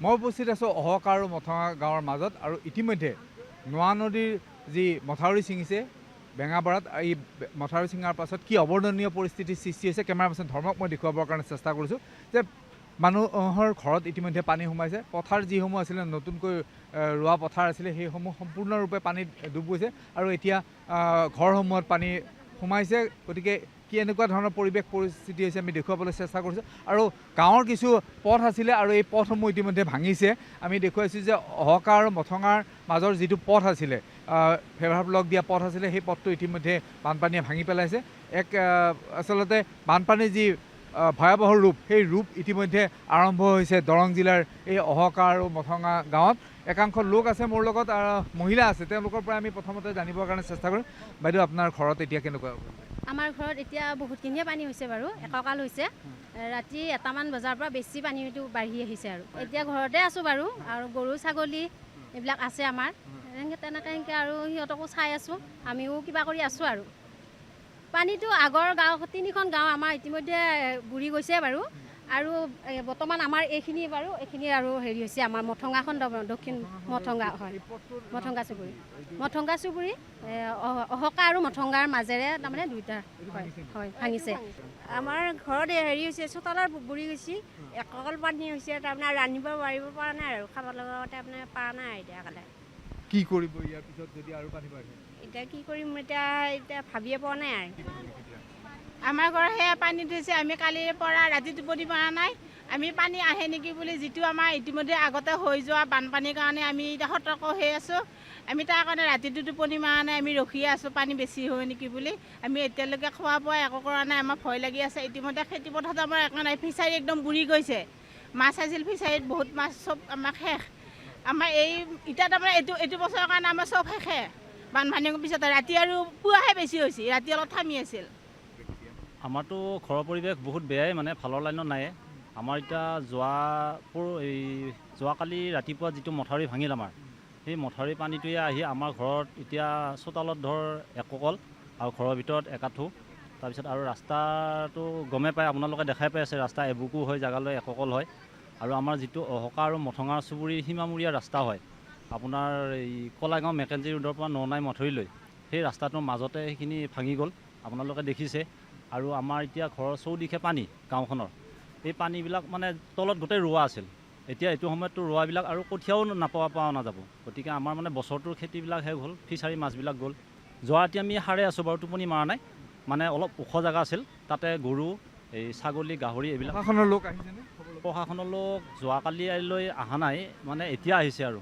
মই উপস্থিত আছোঁ অহকা আৰু মথঙা গাঁৱৰ মাজত আৰু ইতিমধ্যে নোৱা নদীৰ যি মথাউৰি ছিঙিছে বেঙাবাৰত এই মথাউৰি ছিঙাৰ পাছত কি অৱৰ্ণনীয় পৰিস্থিতিৰ সৃষ্টি হৈছে কেমেৰা পাৰ্চন ধৰ্মক মই দেখুৱাবৰ কাৰণে চেষ্টা কৰিছোঁ যে মানুহৰ ঘৰত ইতিমধ্যে পানী সোমাইছে পথাৰ যিসমূহ আছিলে নতুনকৈ ৰোৱা পথাৰ আছিলে সেইসমূহ সম্পূৰ্ণৰূপে পানীত ডুব গৈছে আৰু এতিয়া ঘৰসমূহত পানী সোমাইছে গতিকে কি এনেকুৱা ধৰণৰ পৰিৱেশ পৰিস্থিতি হৈছে আমি দেখুৱাবলৈ চেষ্টা কৰিছোঁ আৰু গাঁৱৰ কিছু পথ আছিলে আৰু এই পথসমূহ ইতিমধ্যে ভাঙিছে আমি দেখুৱাইছোঁ যে অহকা আৰু মথঙাৰ মাজৰ যিটো পথ আছিলে ফেভাৰ ব্লক দিয়া পথ আছিলে সেই পথটো ইতিমধ্যে বানপানীয়ে ভাঙি পেলাইছে আচলতে বানপানীৰ যি ভয়াৱহ ৰূপ সেই ৰূপ ইতিমধ্যে আৰম্ভ হৈছে দৰং জিলাৰ এই অহকা আৰু মথঙা গাঁৱত একাংশ লোক আছে মোৰ লগত মহিলা আছে তেওঁলোকৰ পৰা আমি প্ৰথমতে জানিবৰ কাৰণে চেষ্টা কৰিম বাইদেউ আপোনাৰ ঘৰত এতিয়া কেনেকুৱা আমাৰ ঘৰত এতিয়া বহুতখিনিয়ে পানী হৈছে বাৰু এককাল হৈছে ৰাতি 1টামান বজাৰ পৰা বেছি পানীটো বাঢ়ি আহিছে আৰু এতিয়া ঘৰতে আছোঁ বাৰু আৰু গৰু ছাগলী এইবিলাক আছে আমাৰ তেনেকৈ আৰু সিহঁতকো চাই আছোঁ আমিও কিবা কৰি আছোঁ আৰু পানীটো আগৰ গাঁও 3খন গাঁও আমাৰ ইতিমধ্যে বুৰি গৈছে বাৰু আৰু বৰ্তমান আমাৰ এইখিনি বাৰু এইখিনি আৰু হেৰি হৈছে আমাৰ মথঙাখন দক্ষিণ মথঙা হয় মথঙা চুবুৰী অহকা আৰু মথঙাৰ মাজেৰে তাৰমানে দুইটা হয় ভাঙিছে আমাৰ ঘৰত হেৰি হৈছে চোতালৰ বুৰি গৈছে এককাল পানী হৈছে তাৰমানে ৰান্ধিব বাঢ়িব পৰা নাই আৰু খাব লগতে আপোনাৰ পৰা নাই এতিয়া কালে কি কৰিব ইয়াৰ পিছত যদি আৰু পানী বাঢ়ে এতিয়া কি কৰিম এতিয়া ভাবিয়ে পোৱা নাই আৰু আমাৰ ঘৰত সেয়া পানী থৈছে আমি কালিৰ পৰা ৰাতি টোপনি পৰা নাই আমি পানী আহে নেকি বুলি যিটো আমাৰ ইতিমধ্যে আগতে হৈ যোৱা বানপানীৰ কাৰণে আমি এতিয়া সতৰ্ক হৈ আছোঁ আমি তাৰ কাৰণে ৰাতিটো টোপনি মৰা নাই আমি ৰখিয়ে আছোঁ পানী বেছি হয় নেকি বুলি আমি এতিয়ালৈকে খোৱা বোৱা একো কৰা নাই আমাৰ ভয় লাগি আছে ইতিমধ্যে খেতিপথাৰত আমাৰ একো নাই ফিচাৰী একদম বুৰি গৈছে মাছ আছিল ফিচাৰীত বহুত মাছ চব আমাৰ শেষ আমাৰ এতিয়া তাৰমানে এইটো বছৰৰ কাৰণে আমাৰ চব শেষে বানপানীৰ পিছতে ৰাতি আৰু পুৱাহে বেছি হৈছে ৰাতি অলপ থামি আছিল আমাৰতো ঘৰৰ পৰিৱেশ বহুত বেয়াই মানে ভালৰ লাইনত নাই আমাৰ এতিয়া যোৱাকালি ৰাতিপুৱা যিটো মথাউৰি ভাঙিল আমাৰ সেই মথাউৰি পানীটোৱে আহি আমাৰ ঘৰত এতিয়া চোতালত ধৰ এককল আৰু ঘৰৰ ভিতৰত একাঠো তাৰপিছত আৰু ৰাস্তাটো গমে পায় আপোনালোকে দেখাই পাই আছে ৰাস্তা এবুকু হয় জেগালৈ এককল হয় আৰু আমাৰ যিটো অহকা আৰু মথঙা চুবুৰীৰ সীমামূৰীয়া ৰাস্তা হয় আপোনাৰ এই কলাগাঁও মেকেঞ্জি ৰোডৰ পৰা ননাই মথুৰিলৈ সেই ৰাস্তাটোৰ মাজতে সেইখিনি ভাঙি গ'ল আপোনালোকে দেখিছে আৰু আমাৰ এতিয়া ঘৰৰ চৌদিশে পানী গাঁওখনৰ এই পানীবিলাক মানে তলত গোটেই ৰোৱা আছিল এতিয়া এইটো সময়ততো ৰোৱাবিলাক আৰু কঠীয়াও পোৱা নাযাব গতিকে আমাৰ মানে বছৰটোৰ খেতিবিলাক শেষ হ'ল ফিচাৰী মাছবিলাক গ'ল যোৱা ৰাতি আমি সাৰে আছোঁ বাৰু টোপনি মৰা নাই মানে অলপ ওখ জেগা আছিল তাতে গৰু এই ছাগলী গাহৰি এইবিলাক প্ৰশাসনৰ লোক আহিছেনে প্ৰশাসনৰ লোক যোৱাকালিলৈ অহা নাই মানে এতিয়া আহিছে আৰু